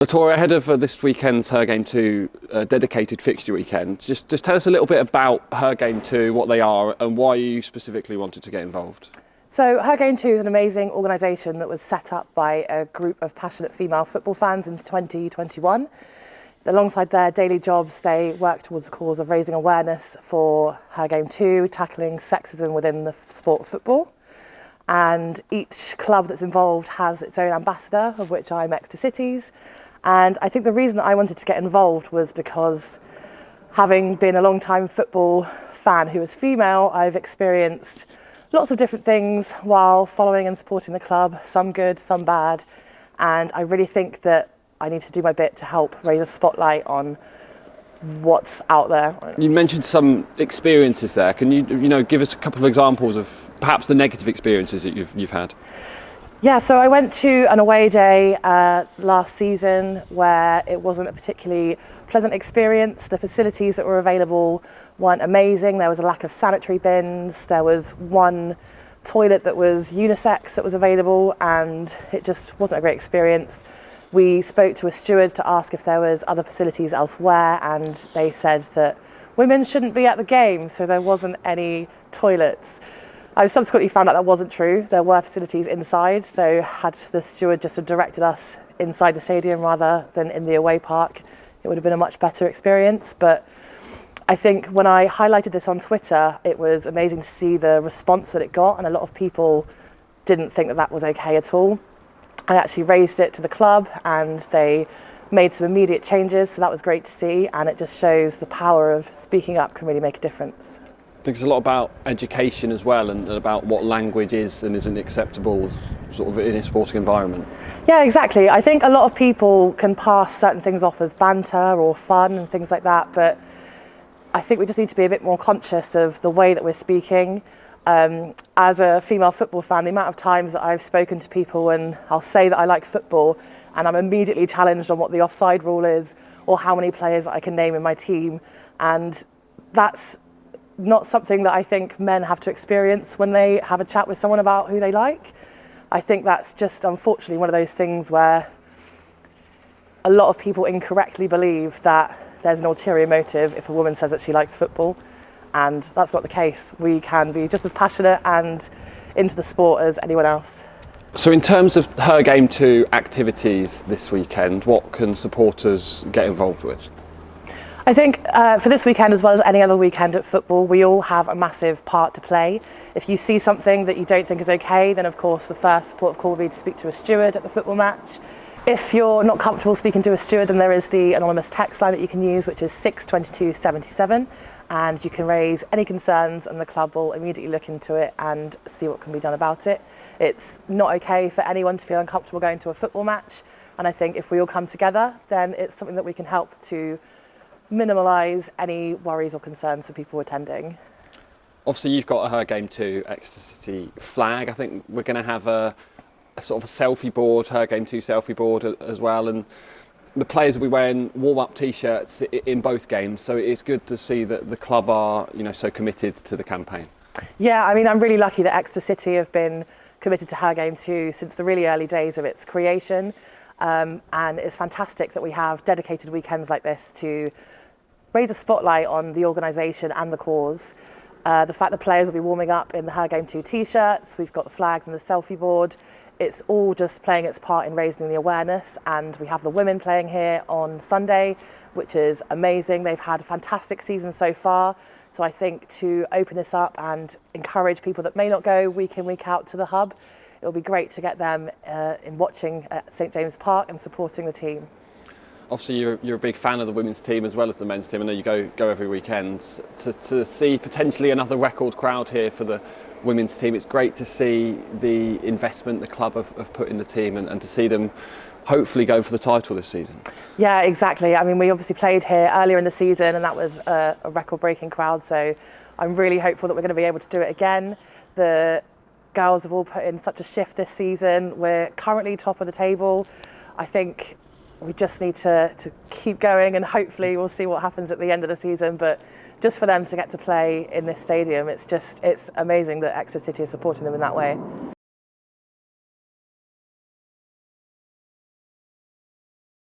Latoyah, ahead of this weekend's Her Game 2 dedicated fixture weekend, just tell us a little bit about Her Game 2, what they are and why you specifically wanted to get involved. So Her Game 2 is an amazing organisation that was set up by a group of passionate female football fans in 2021. Alongside their daily jobs, they work towards the cause of raising awareness for Her Game 2, tackling sexism within the sport of football. And each club that's involved has its own ambassador, of which I'm Exeter City's. And I think the reason that I wanted to get involved was because, having been a long-time football fan who is female, I've experienced lots of different things while following and supporting the club, some good, some bad. And I really think that I need to do my bit to help raise a spotlight on what's out there. You mentioned some experiences there. Can you give us a couple of examples of perhaps the negative experiences that you've had? Yeah, so I went to an away day last season where it wasn't a particularly pleasant experience. The facilities that were available weren't amazing. There was a lack of sanitary bins. There was one toilet that was unisex that was available, and it just wasn't a great experience. We spoke to a steward to ask if there was other facilities elsewhere, and they said that women shouldn't be at the game, so there wasn't any toilets. I subsequently found out that wasn't true. There were facilities inside, so had the steward just directed us inside the stadium rather than in the away park, it would have been a much better experience. But I think when I highlighted this on Twitter, it was amazing to see the response that it got, and a lot of people didn't think that that was okay at all. I actually raised it to the club and they made some immediate changes, so that was great to see, and it just shows the power of speaking up can really make a difference. I think it's a lot about education as well, and about what language is and isn't acceptable sort of in a sporting environment. Yeah, exactly. I think a lot of people can pass certain things off as banter or fun and things like that, but I think we just need to be a bit more conscious of the way that we're speaking. As a female football fan, the amount of times that I've spoken to people and I'll say that I like football and I'm immediately challenged on what the offside rule is or how many players I can name in my team, and that's not something that I think men have to experience when they have a chat with someone about who they like. I think that's just unfortunately one of those things where a lot of people incorrectly believe that there's an ulterior motive if a woman says that she likes football, and that's not the case. We can be just as passionate and into the sport as anyone else. So in terms of Her Game 2 activities this weekend, what can supporters get involved with? I think for this weekend, as well as any other weekend at football, we all have a massive part to play. If you see something that you don't think is okay, then of course the first port of call will be to speak to a steward at the football match. If you're not comfortable speaking to a steward, then there is the anonymous text line that you can use, which is 62277, and you can raise any concerns and the club will immediately look into it and see what can be done about it. It's not okay for anyone to feel uncomfortable going to a football match, and I think if we all come together, then it's something that we can help to minimalise any worries or concerns for people attending. Obviously you've got a Her Game 2 Exeter City flag. I think we're going to have a sort of a selfie board, Her Game 2 selfie board as well, and the players will be wearing warm-up t-shirts in both games, so it's good to see that the club are so committed to the campaign. Yeah, I mean, I'm really lucky that Exeter City have been committed to Her Game 2 since the really early days of its creation, and it's fantastic that we have dedicated weekends like this to raise a spotlight on the organisation and the cause. The fact that players will be warming up in the Her Game 2 t-shirts, we've got the flags and the selfie board, it's all just playing its part in raising the awareness, and we have the women playing here on Sunday, which is amazing. They've had a fantastic season so far, so I think to open this up and encourage people that may not go week in, week out to the hub, it'll be great to get them in watching at St James Park and supporting the team. Obviously you're a big fan of the women's team as well as the men's team. I know you go every weekend. To see potentially another record crowd here for the women's team, it's great to see the investment the club have put in the team, and to see them hopefully go for the title this season. Yeah, exactly. I mean, we obviously played here earlier in the season and that was a record-breaking crowd, so I'm really hopeful that we're going to be able to do it again. The girls have all put in such a shift this season. We're currently top of the table. I think we just need to keep going, and hopefully we'll see what happens at the end of the season, but just for them to get to play in this stadium, it's amazing that Exeter City is supporting them in that way.